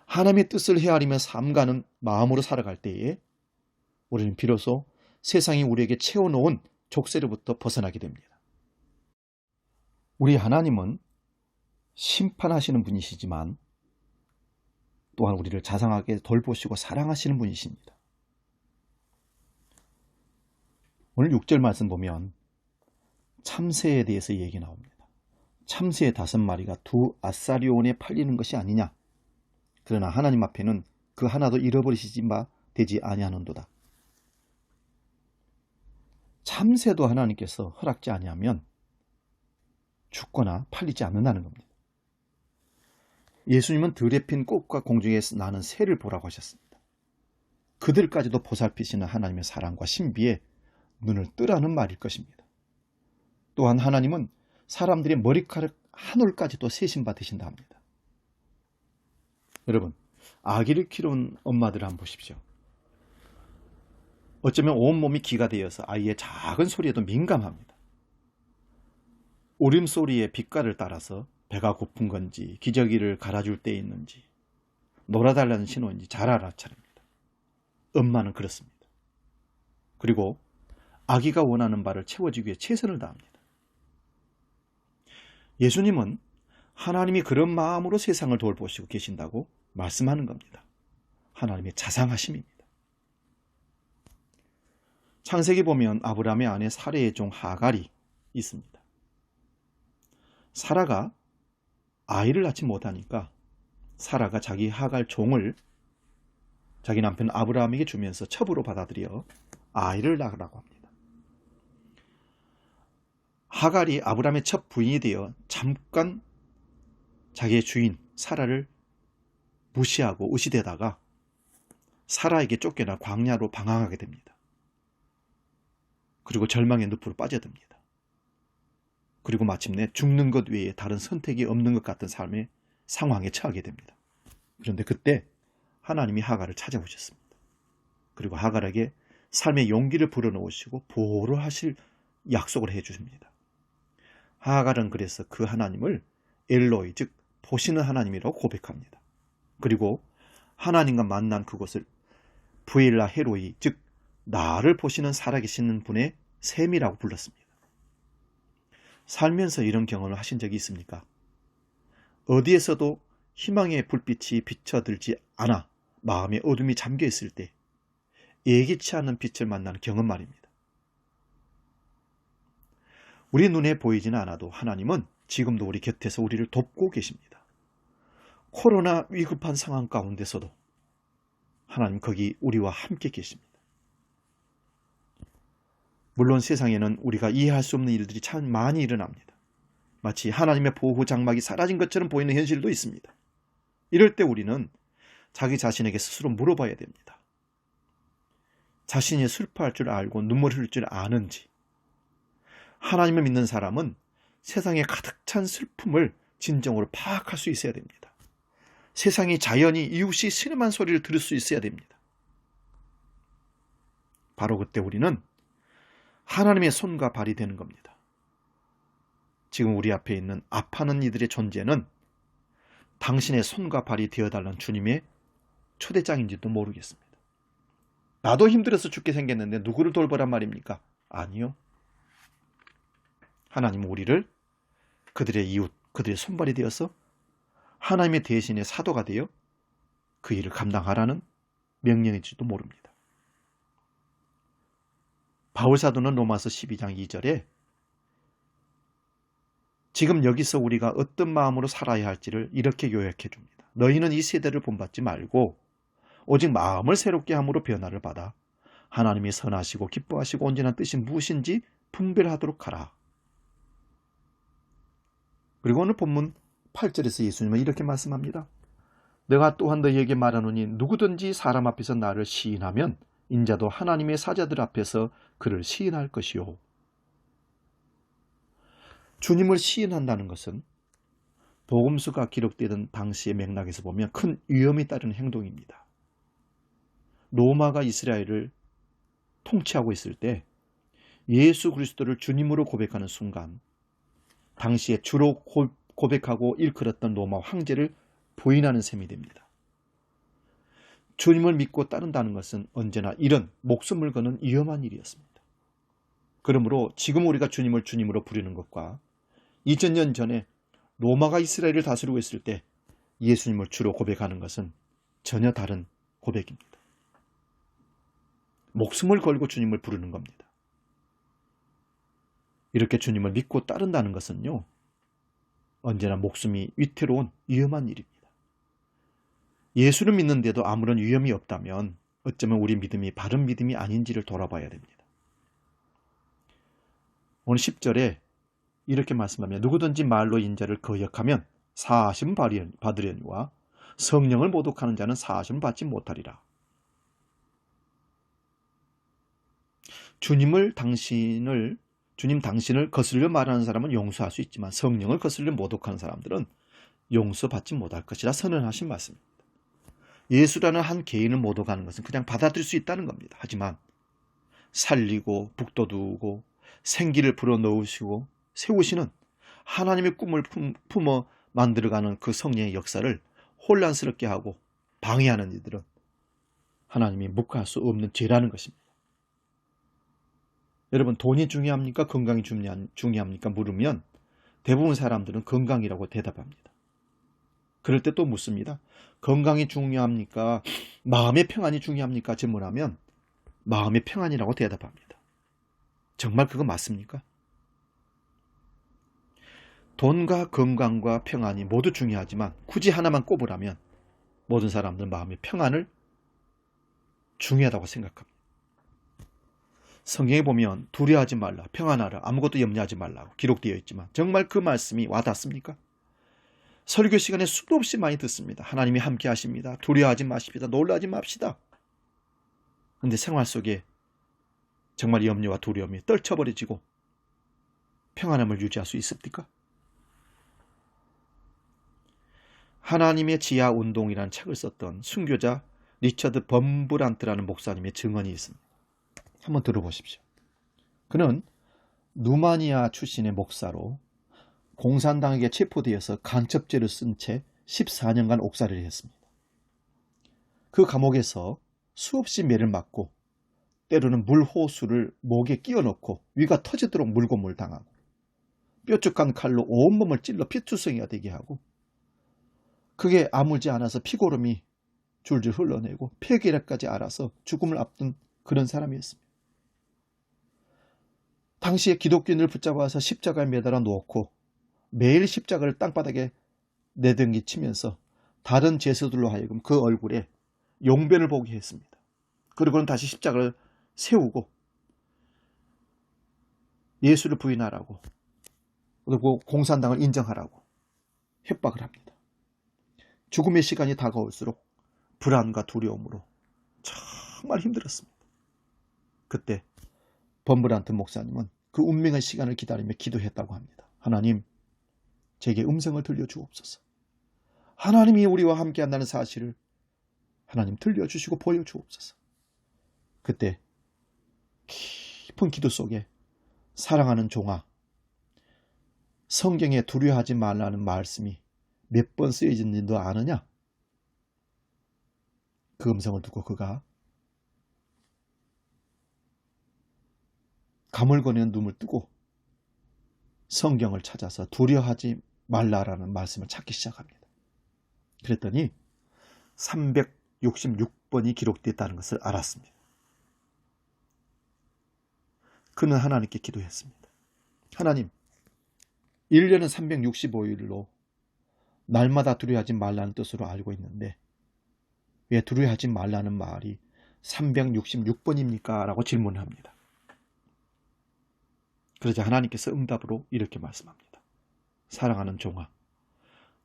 하나님의 뜻을 헤아리며 삼가는 마음으로 살아갈 때에 우리는 비로소 세상이 우리에게 채워놓은 족쇄로부터 벗어나게 됩니다. 우리 하나님은 심판하시는 분이시지만 또한 우리를 자상하게 돌보시고 사랑하시는 분이십니다. 오늘 6절 말씀 보면 참새에 대해서 얘기 나옵니다. 참새 5마리가 2아사리온에 팔리는 것이 아니냐. 그러나 하나님 앞에는 그 하나도 잃어버리시지 바 되지 아니하는도다. 참새도 하나님께서 허락지 아니하면 죽거나 팔리지 않는다는 겁니다. 예수님은 들에 핀 꽃과 공중에서 나는 새를 보라고 하셨습니다. 그들까지도 보살피시는 하나님의 사랑과 신비에 눈을 뜨라는 말일 것입니다. 또한 하나님은 사람들의 머리카락 한 올까지도 세심받으신다 합니다. 여러분, 아기를 키우는 엄마들을 한번 보십시오. 어쩌면 온몸이 기가 되어서 아이의 작은 소리에도 민감합니다. 울음소리의 빛깔을 따라서 배가 고픈 건지 기저귀를 갈아줄 때 있는지 놀아달라는 신호인지 잘 알아차립니다. 엄마는 그렇습니다. 그리고 아기가 원하는 바를 채워주기 위해 최선을 다합니다. 예수님은 하나님이 그런 마음으로 세상을 돌보시고 계신다고 말씀하는 겁니다. 하나님의 자상하심입니다. 창세기 보면 아브라함의 아내 사레의 종 하갈이 있습니다. 사라가 아이를 낳지 못하니까 사라가 자기 하갈 종을 자기 남편 아브라함에게 주면서 첩으로 받아들여 아이를 낳으라고 합니다. 하갈이 아브라함의 첫 부인이 되어 잠깐 자기의 주인 사라를 무시하고 의시되다가 사라에게 쫓겨나 광야로 방황하게 됩니다. 그리고 절망의 늪으로 빠져듭니다. 그리고 마침내 죽는 것 외에 다른 선택이 없는 것 같은 삶의 상황에 처하게 됩니다. 그런데 그때 하나님이 하갈을 찾아오셨습니다. 그리고 하갈에게 삶의 용기를 불어넣으시고 보호를 하실 약속을 해주십니다. 하갈은 그래서 그 하나님을 엘로이, 즉 보시는 하나님이라고 고백합니다. 그리고 하나님과 만난 그곳을 부엘라 헤로이, 즉 나를 보시는 살아계시는 분의 셈이라고 불렀습니다. 살면서 이런 경험을 하신 적이 있습니까? 어디에서도 희망의 불빛이 비춰들지 않아 마음의 어둠이 잠겨 있을 때 예기치 않은 빛을 만나는 경험 말입니다. 우리 눈에 보이지는 않아도 하나님은 지금도 우리 곁에서 우리를 돕고 계십니다. 코로나 위급한 상황 가운데서도 하나님 거기 우리와 함께 계십니다. 물론 세상에는 우리가 이해할 수 없는 일들이 참 많이 일어납니다. 마치 하나님의 보호 장막이 사라진 것처럼 보이는 현실도 있습니다. 이럴 때 우리는 자기 자신에게 스스로 물어봐야 됩니다. 자신이 슬퍼할 줄 알고 눈물 흘릴 줄 아는지. 하나님을 믿는 사람은 세상에 가득 찬 슬픔을 진정으로 파악할 수 있어야 됩니다. 세상이 자연히 이웃이 신음한 소리를 들을 수 있어야 됩니다. 바로 그때 우리는 하나님의 손과 발이 되는 겁니다. 지금 우리 앞에 있는 아파하는 이들의 존재는 당신의 손과 발이 되어달라는 주님의 초대장인지도 모르겠습니다. 나도 힘들어서 죽게 생겼는데 누구를 돌보란 말입니까? 아니요. 하나님은 우리를 그들의 이웃, 그들의 손발이 되어서 하나님의 대신의 사도가 되어 그 일을 감당하라는 명령일지도 모릅니다. 바울 사도는 로마서 12장 2절에 지금 여기서 우리가 어떤 마음으로 살아야 할지를 이렇게 요약해 줍니다. 너희는 이 세대를 본받지 말고 오직 마음을 새롭게 함으로 변화를 받아 하나님이 선하시고 기뻐하시고 온전한 뜻이 무엇인지 분별하도록 하라. 그리고 오늘 본문 8절에서 예수님은 이렇게 말씀합니다. 내가 또한 너희에게 말하노니 누구든지 사람 앞에서 나를 시인하면 인자도 하나님의 사자들 앞에서 그를 시인할 것이요. 주님을 시인한다는 것은 복음서가 기록되던 당시의 맥락에서 보면 큰 위험이 따르는 행동입니다. 로마가 이스라엘을 통치하고 있을 때 예수 그리스도를 주님으로 고백하는 순간 당시에 주로 고백하고 일컬었던 로마 황제를 부인하는 셈이 됩니다. 주님을 믿고 따른다는 것은 언제나 이런 목숨을 거는 위험한 일이었습니다. 그러므로 지금 우리가 주님을 주님으로 부르는 것과 2000년 전에 로마가 이스라엘을 다스리고 있을 때 예수님을 주로 고백하는 것은 전혀 다른 고백입니다. 목숨을 걸고 주님을 부르는 겁니다. 이렇게 주님을 믿고 따른다는 것은요, 언제나 목숨이 위태로운 위험한 일입니다. 예수를 믿는데도 아무런 위험이 없다면 어쩌면 우리 믿음이 바른 믿음이 아닌지를 돌아봐야 됩니다. 오늘 10절에 이렇게 말씀하며 누구든지 말로 인자를 거역하면 사하심 받으려니와 성령을 모독하는 자는 사하심 받지 못하리라. 주님 당신을 거슬려 말하는 사람은 용서할 수 있지만 성령을 거슬려 모독하는 사람들은 용서받지 못할 것이라 선언하신 말씀입니다. 예수라는 한 개인을 모독하는 것은 그냥 받아들일 수 있다는 겁니다. 하지만 살리고 북돋우고 생기를 불어넣으시고 세우시는 하나님의 꿈을 품어 만들어가는 그 성령의 역사를 혼란스럽게 하고 방해하는 이들은 하나님이 묵할 수 없는 죄라는 것입니다. 여러분, 돈이 중요합니까? 건강이 중요합니까? 물으면 대부분 사람들은 건강이라고 대답합니다. 그럴 때 또 묻습니다. 건강이 중요합니까? 마음의 평안이 중요합니까? 질문하면 마음의 평안이라고 대답합니다. 정말 그거 맞습니까? 돈과 건강과 평안이 모두 중요하지만 굳이 하나만 꼽으라면 모든 사람들은 마음의 평안을 중요하다고 생각합니다. 성경에 보면 두려워하지 말라, 평안하라, 아무것도 염려하지 말라고 기록되어 있지만 정말 그 말씀이 와닿습니까? 설교 시간에 수도 없이 많이 듣습니다. 하나님이 함께 하십니다. 두려워하지 마십시다. 놀라지 맙시다. 그런데 생활 속에 정말 염려와 두려움이 떨쳐버려지고 평안함을 유지할 수 있습니까? 하나님의 지하 운동이라는 책을 썼던 순교자 리처드 범브란트라는 목사님의 증언이 있습니다. 한번 들어보십시오. 그는 루마니아 출신의 목사로 공산당에게 체포되어서 간첩죄를 쓴 채 14년간 옥살이를 했습니다. 그 감옥에서 수없이 매를 맞고 때로는 물호수를 목에 끼워 넣고 위가 터지도록 물고물 당하고 뾰족한 칼로 온몸을 찔러 피투성이가 되게 하고 그게 아물지 않아서 피고름이 줄줄 흘러내고 폐결핵까지 앓아서 죽음을 앞둔 그런 사람이었습니다. 당시에 기독교인을 붙잡아서 십자가에 매달아 놓고 매일 십자가를 땅바닥에 내던기치면서 다른 죄수들로 하여금 그 얼굴에 용변을 보게 했습니다. 그리고는 다시 십자가를 세우고 예수를 부인하라고 그리고 공산당을 인정하라고 협박을 합니다. 죽음의 시간이 다가올수록 불안과 두려움으로 정말 힘들었습니다. 그때 범브란트 목사님은 그 운명의 시간을 기다리며 기도했다고 합니다. 하나님, 제게 음성을 들려주옵소서. 하나님이 우리와 함께 한다는 사실을 하나님 들려주시고 보여주옵소서. 그때 깊은 기도 속에 사랑하는 종아, 성경에 두려워하지 말라는 말씀이 몇 번 쓰여진지 너 아느냐? 그 음성을 듣고 그가 가물거리는 눈을 뜨고 성경을 찾아서 두려워하지 말라라는 말씀을 찾기 시작합니다. 그랬더니 366번이 기록됐다는 것을 알았습니다. 그는 하나님께 기도했습니다. 하나님, 1년은 365일로 날마다 두려워하지 말라는 뜻으로 알고 있는데 왜 두려워하지 말라는 말이 366번입니까? 라고 질문을 합니다. 그러자 하나님께서 응답으로 이렇게 말씀합니다. 사랑하는 종아,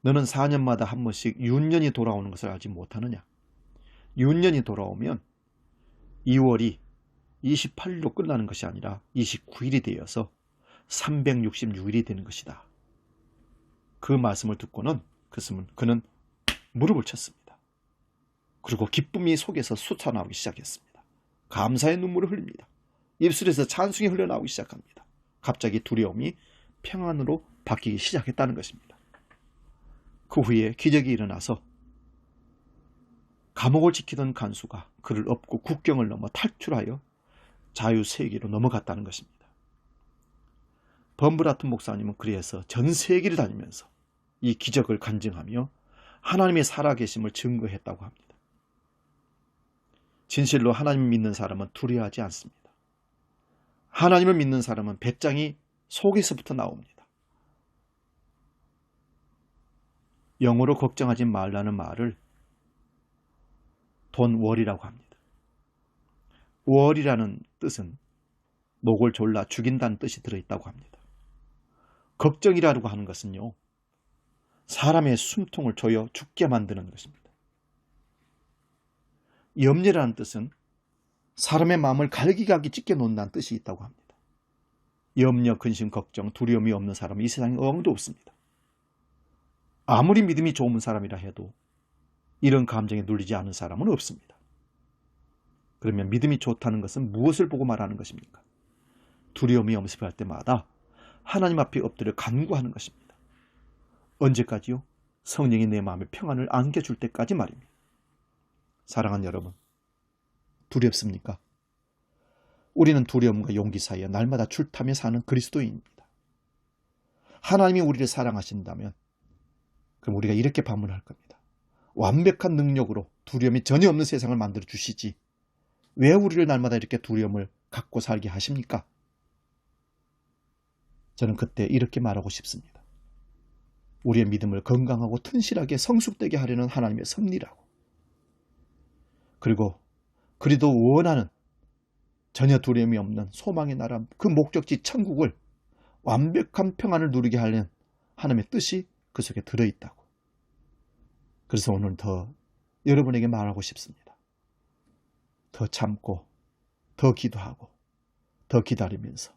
너는 4년마다 한 번씩 윤년이 돌아오는 것을 알지 못하느냐? 윤년이 돌아오면 2월이 28일로 끝나는 것이 아니라 29일이 되어서 366일이 되는 것이다. 그 말씀을 듣고는 그는 무릎을 쳤습니다. 그리고 기쁨이 속에서 솟아나오기 시작했습니다. 감사의 눈물을 흘립니다. 입술에서 찬송이 흘러나오기 시작합니다. 갑자기 두려움이 평안으로 바뀌기 시작했다는 것입니다. 그 후에 기적이 일어나서 감옥을 지키던 간수가 그를 업고 국경을 넘어 탈출하여 자유세계로 넘어갔다는 것입니다. 범브라튼 목사님은 그래서 전 세계를 다니면서 이 기적을 간증하며 하나님의 살아계심을 증거했다고 합니다. 진실로 하나님을 믿는 사람은 두려워하지 않습니다. 하나님을 믿는 사람은 배짱이 속에서부터 나옵니다. 영어로 걱정하지 말라는 말을 Don't worry라고 합니다. worry라는 뜻은 목을 졸라 죽인다는 뜻이 들어있다고 합니다. 걱정이라고 하는 것은요, 사람의 숨통을 조여 죽게 만드는 것입니다. 염려라는 뜻은 사람의 마음을 갈기갈기 찢겨 놓는다는 뜻이 있다고 합니다. 염려, 근심, 걱정, 두려움이 없는 사람은 이 세상에 어항도 없습니다. 아무리 믿음이 좋은 사람이라 해도 이런 감정에 눌리지 않은 사람은 없습니다. 그러면 믿음이 좋다는 것은 무엇을 보고 말하는 것입니까? 두려움이 엄습할 때마다 하나님 앞에 엎드려 간구하는 것입니다. 언제까지요? 성령이 내 마음에 평안을 안겨줄 때까지 말입니다. 사랑하는 여러분, 두렵습니까? 우리는 두려움과 용기 사이에 날마다 출타며 사는 그리스도인입니다. 하나님이 우리를 사랑하신다면 그럼 우리가 이렇게 반문할 겁니다. 완벽한 능력으로 두려움이 전혀 없는 세상을 만들어 주시지 왜 우리를 날마다 이렇게 두려움을 갖고 살게 하십니까? 저는 그때 이렇게 말하고 싶습니다. 우리의 믿음을 건강하고 튼실하게 성숙되게 하려는 하나님의 섭리라고. 그리고 그리도 원하는 전혀 두려움이 없는 소망의 나라, 그 목적지 천국을 완벽한 평안을 누리게 하려는 하나님의 뜻이 그 속에 들어있다고. 그래서 오늘 더 여러분에게 말하고 싶습니다. 더 참고, 더 기도하고, 더 기다리면서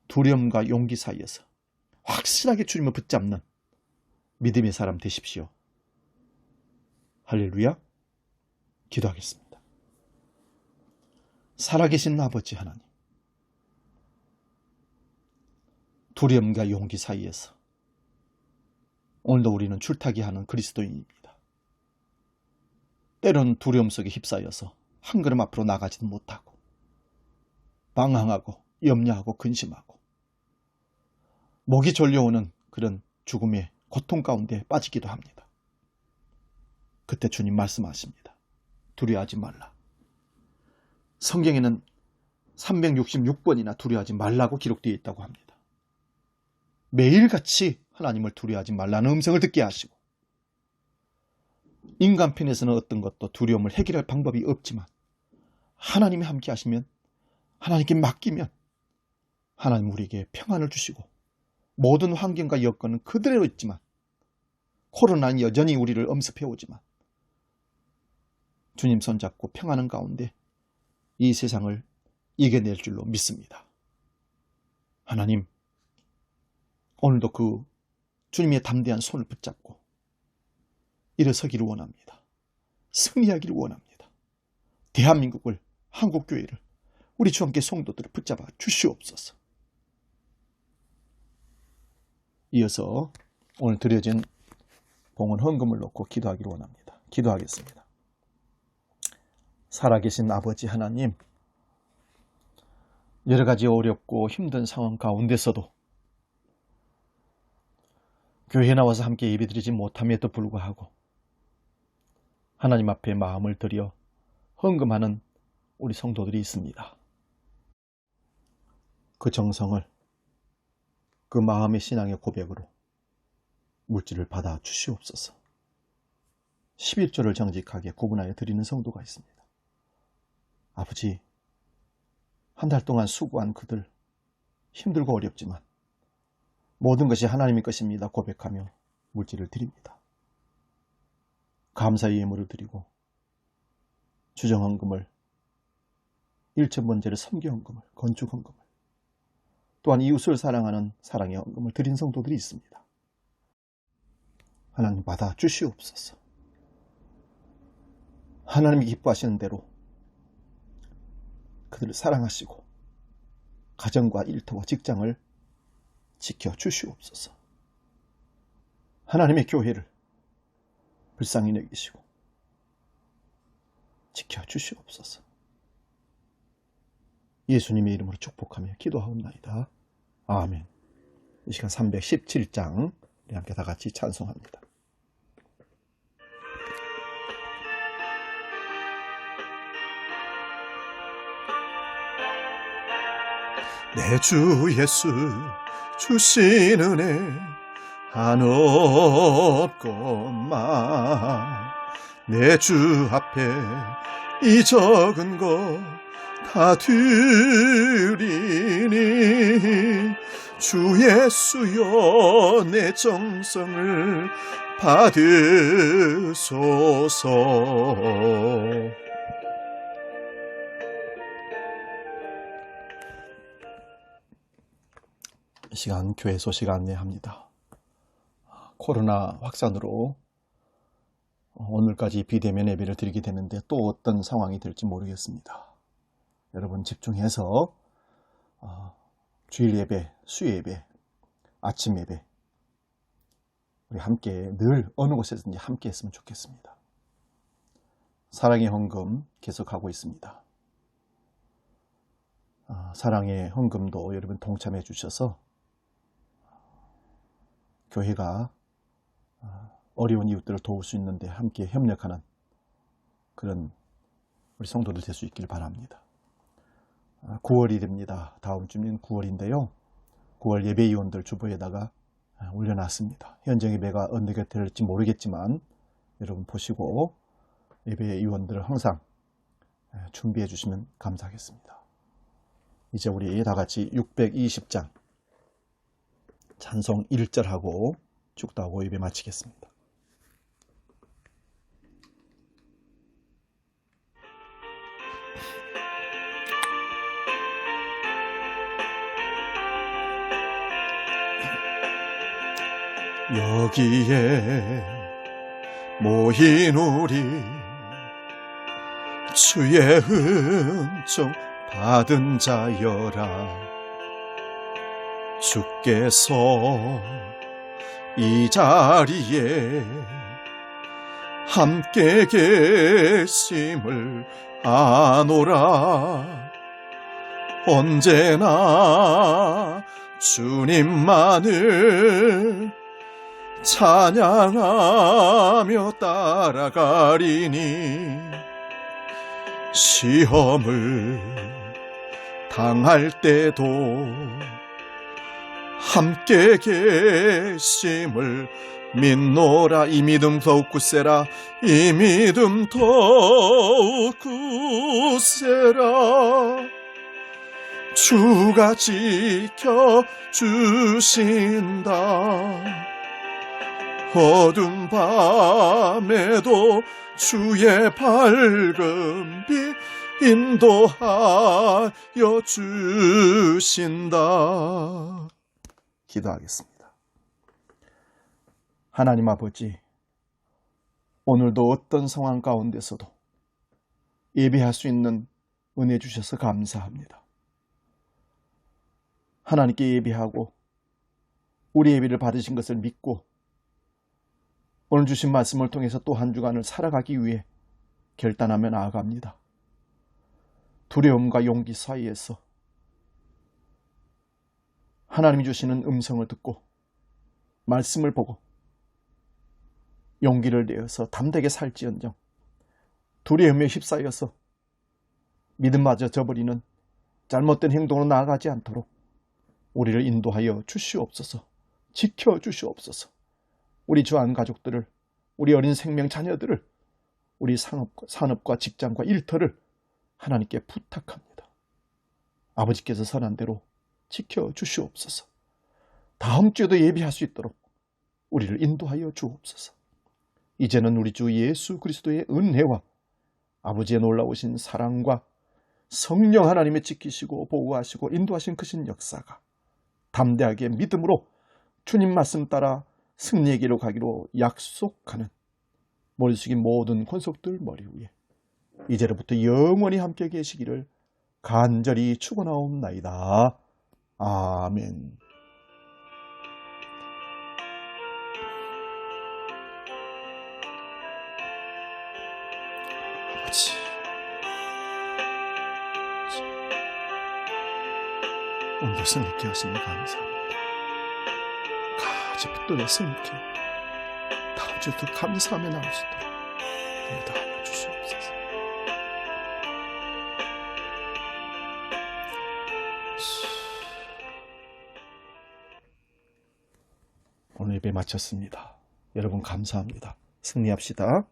두려움과 용기 사이에서 확실하게 주님을 붙잡는 믿음의 사람 되십시오. 할렐루야. 기도하겠습니다. 살아계신 아버지 하나님, 두려움과 용기 사이에서 오늘도 우리는 줄타기 하는 그리스도인입니다. 때로는 두려움 속에 휩싸여서 한 걸음 앞으로 나가지도 못하고 방황하고 염려하고 근심하고 목이 졸려오는 그런 죽음의 고통 가운데 빠지기도 합니다. 그때 주님 말씀하십니다. 두려워하지 말라. 성경에는 366번이나 두려워하지 말라고 기록되어 있다고 합니다. 매일같이 하나님을 두려워하지 말라는 음성을 듣게 하시고, 인간 편에서는 어떤 것도 두려움을 해결할 방법이 없지만 하나님이 함께 하시면, 하나님께 맡기면 하나님 우리에게 평안을 주시고 모든 환경과 여건은 그대로 있지만 코로나는 여전히 우리를 엄습해오지만 주님 손잡고 평안한 가운데 이 세상을 이겨낼 줄로 믿습니다. 하나님, 오늘도 그 주님의 담대한 손을 붙잡고 일어서기를 원합니다. 승리하기를 원합니다. 대한민국을, 한국교회를, 우리 주 함께 성도들을 붙잡아 주시옵소서. 이어서 오늘 드려진 봉헌 헌금을 놓고 기도하기를 원합니다. 기도하겠습니다. 살아계신 아버지 하나님, 여러 가지 어렵고 힘든 상황 가운데서도 교회에 나와서 함께 예배드리지 못함에도 불구하고 하나님 앞에 마음을 들여 헌금하는 우리 성도들이 있습니다. 그 정성을 그 마음의 신앙의 고백으로 물질을 받아 주시옵소서. 11조를 정직하게 구분하여 드리는 성도가 있습니다. 아버지, 한 달 동안 수고한 그들, 힘들고 어렵지만 모든 것이 하나님의 것입니다 고백하며 물질을 드립니다. 감사의 예물을 드리고 주정헌금을, 일천번제를 섬기헌금을, 건축헌금을, 또한 이웃을 사랑하는 사랑의 헌금을 드린 성도들이 있습니다. 하나님 받아 주시옵소서. 하나님이 기뻐하시는 대로 그들을 사랑하시고 가정과 일터와 직장을 지켜 주시옵소서. 하나님의 교회를 불쌍히 여기시고 지켜 주시옵소서. 예수님의 이름으로 축복하며 기도하옵나이다. 아멘. 이 시간 317장 우리 함께 다 같이 찬송합니다. 내 주 예수 주신 은혜 한없건만 내 주 앞에 이 적은 것 다 드리니 주 예수여 내 정성을 받으소서. 이 시간 교회 소식 안내합니다. 코로나 확산으로 오늘까지 비대면 예배를 드리게 되는데 또 어떤 상황이 될지 모르겠습니다. 여러분 집중해서 주일 예배, 수요 예배, 아침 예배 우리 함께 늘 어느 곳에서든지 함께 했으면 좋겠습니다. 사랑의 헌금 계속하고 있습니다. 사랑의 헌금도 여러분 동참해 주셔서 교회가 어려운 이웃들을 도울 수 있는데 함께 협력하는 그런 우리 성도들 될 수 있길 바랍니다. 9월이 됩니다. 다음 주면 9월인데요. 9월 예배위원들 주보에다가 올려놨습니다. 현장 예배가 언제 될지 모르겠지만 여러분 보시고 예배위원들을 항상 준비해 주시면 감사하겠습니다. 이제 우리 다 같이 620장 찬송 1절하고 축도하고 예배 마치겠습니다. 여기에 모인 우리 주의 은총 받은 자여라. 주께서 이 자리에 함께 계심을 아노라. 언제나 주님만을 찬양하며 따라가리니 시험을 당할 때도 함께 계심을 믿노라. 이 믿음 더욱 굳세라. 이 믿음 더욱 굳세라. 주가 지켜주신다. 어두운 밤에도 주의 밝은 빛 인도하여 주신다. 기도하겠습니다. 하나님 아버지, 오늘도 어떤 상황 가운데서도 예배할 수 있는 은혜 주셔서 감사합니다. 하나님께 예배하고 우리 예배를 받으신 것을 믿고 오늘 주신 말씀을 통해서 또 한 주간을 살아가기 위해 결단하며 나아갑니다. 두려움과 용기 사이에서 하나님이 주시는 음성을 듣고 말씀을 보고 용기를 내어서 담대하게 살지언정 두려움에 휩싸여서 믿음마저 저버리는 잘못된 행동으로 나아가지 않도록 우리를 인도하여 주시옵소서. 지켜주시옵소서. 우리 주한 가족들을, 우리 어린 생명 자녀들을, 우리 산업과 직장과 일터를 하나님께 부탁합니다. 아버지께서 선한 대로 지켜주시옵소서. 다음 주에도 예배할 수 있도록 우리를 인도하여 주옵소서. 이제는 우리 주 예수 그리스도의 은혜와 아버지의 놀라우신 사랑과 성령 하나님의 지키시고 보호하시고 인도하신 크신 역사가 담대하게 믿음으로 주님 말씀 따라 승리의 길로 가기로 약속하는 머리 숙인 모든 권속들 머리 위에 이제로부터 영원히 함께 계시기를 간절히 축원하옵나이다. 아멘. 아버지, 오늘도 승리케 하시니 감사합니다. 가지 붙들어 승리케 다음 주도 감사하며 나올 수 있도록 인도하여 주시옵소서. 오늘 예배 마쳤습니다. 여러분 감사합니다. 승리합시다.